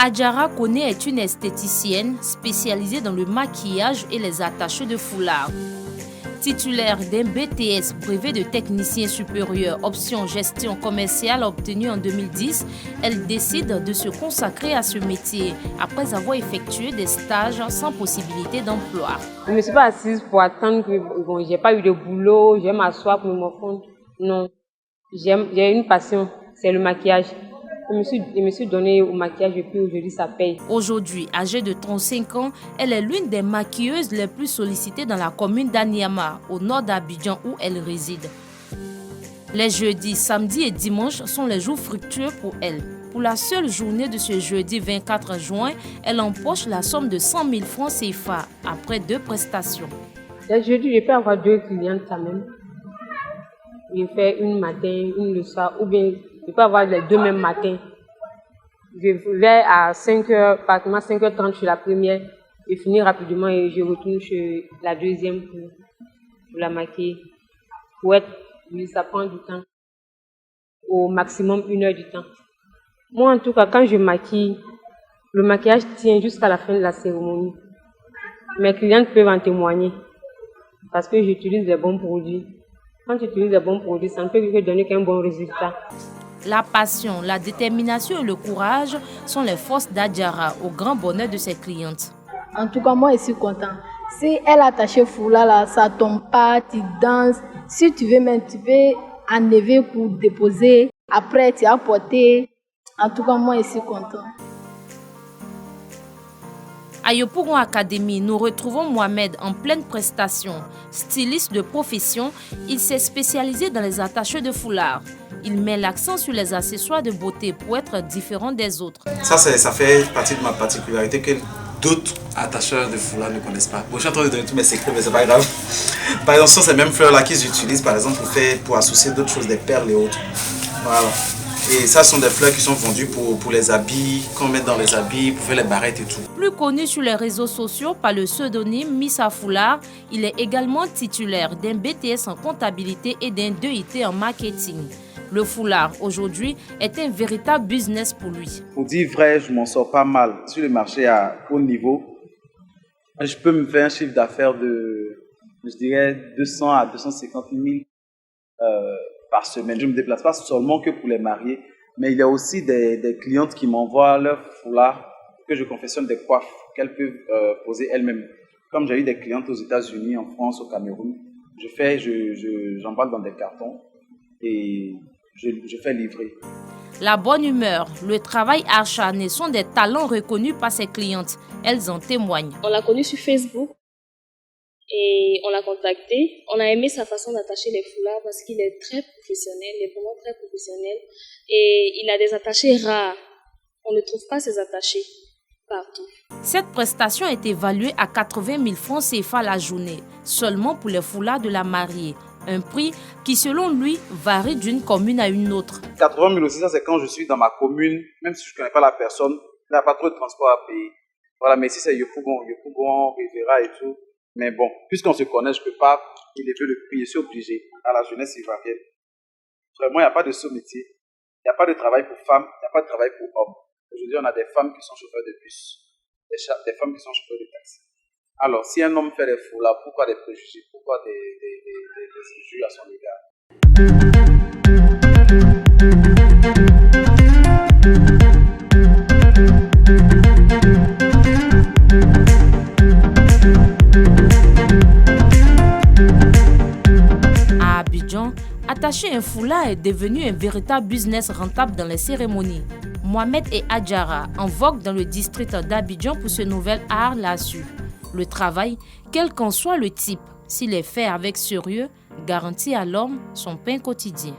Adjara Kone est une esthéticienne spécialisée dans le maquillage et les attachés de foulard. Titulaire d'un BTS brevet de technicien supérieur option gestion commerciale obtenu en 2010, elle décide de se consacrer à ce métier après avoir effectué des stages sans possibilité d'emploi. Je ne me suis pas assise pour attendre que j'ai pas eu de boulot, je vais m'asseoir pour me fondre. Non, j'ai une passion, c'est le maquillage. Je me suis donnée au maquillage et puis aujourd'hui ça paye. Aujourd'hui, âgée de 35 ans, elle est l'une des maquilleuses les plus sollicitées dans la commune d'Aniama, au nord d'Abidjan où elle réside. Les jeudis, samedis et dimanches sont les jours fructueux pour elle. Pour la seule journée de ce jeudi 24 juin, elle empoche la somme de 100 000 francs CFA après 2 prestations. Les jeudis, je peux avoir 2 clientes quand même. Je fais une matin, une le soir, ou bien je peux avoir les 2 mêmes matins. Je vais à 5h, pratiquement 5h30 chez la première, je finis rapidement et je retourne chez la deuxième pour la maquiller. Ça prend du temps, au maximum 1 heure du temps. Moi en tout cas, quand je maquille, le maquillage tient jusqu'à la fin de la cérémonie. Mes clientes peuvent en témoigner parce que j'utilise des bons produits. Quand tu utilises des bons produits, ça ne peut que donner qu'un bon résultat. La passion, la détermination et le courage sont les forces d'Adjara au grand bonheur de ses clientes. En tout cas, moi, je suis contente. Si elle a attaché foulard là, ça tombe pas, tu danses. Si tu veux même, tu peux enlever pour déposer. Après, tu as porté. En tout cas, moi, je suis contente. À Yopougon Academy, nous retrouvons Mohamed en pleine prestation. Styliste de profession, il s'est spécialisé dans les attachés de foulard. Il met l'accent sur les accessoires de beauté pour être différent des autres. Ça fait partie de ma particularité que d'autres attacheurs de foulard ne connaissent pas. Bon, je suis en train de donner tous mes secrets, mais c'est pas grave. Par exemple, ce sont ces mêmes fleurs-là qu'ils utilisent, par exemple, pour associer d'autres choses, des perles et autres. Voilà. Et ça, sont des fleurs qui sont vendues pour les habits, qu'on met dans les habits, pour faire les barrettes et tout. Plus connu sur les réseaux sociaux par le pseudonyme Missa Foulard, il est également titulaire d'un BTS en comptabilité et d'un DEIT en marketing. Le foulard, aujourd'hui, est un véritable business pour lui. Pour dire vrai, je m'en sors pas mal. Sur le marché à haut niveau, je peux me faire un chiffre d'affaires de, je dirais, 200 à 250 000 par semaine. Je ne me déplace pas seulement que pour les mariés, mais il y a aussi des clientes qui m'envoient leur foulard, que je confectionne des coiffes qu'elles peuvent poser elles-mêmes. Comme j'ai eu des clientes aux États-Unis, en France, au Cameroun, j'emballe dans des cartons et je fais livrer. La bonne humeur, le travail acharné sont des talents reconnus par ses clientes. Elles en témoignent. On l'a connu sur Facebook et on l'a contacté. On a aimé sa façon d'attacher les foulards parce qu'il est très professionnel, il est vraiment très professionnel. Et il a des attachés rares. On ne trouve pas ces attachés partout. Cette prestation est évaluée à 80 000 francs CFA la journée, seulement pour les foulards de la mariée. Un prix qui, selon lui, varie d'une commune à une autre. 80 000 aussi, ça c'est quand je suis dans ma commune, même si je ne connais pas la personne, il n'y a pas trop de transport à payer. Voilà, mais si c'est Yopougon, Rivera et tout, mais bon, puisqu'on se connaît, je ne peux pas élever le prix, je suis obligé. À la jeunesse ivoirienne. Vraiment, il n'y a pas de sous-métier, il n'y a pas de travail pour femmes, il n'y a pas de travail pour hommes. Aujourd'hui, on a des femmes qui sont chauffeurs de bus, des femmes qui sont chauffeurs de taxi. Alors, si un homme fait des foulards, pourquoi des préjugés? Pourquoi des injures à son égard? À Abidjan, attacher un foulard est devenu un véritable business rentable dans les cérémonies. Mohamed et Adjara, en vogue dans le district d'Abidjan pour ce nouvel art, l'a su. Le travail, quel qu'en soit le type, s'il est fait avec sérieux, garantit à l'homme son pain quotidien.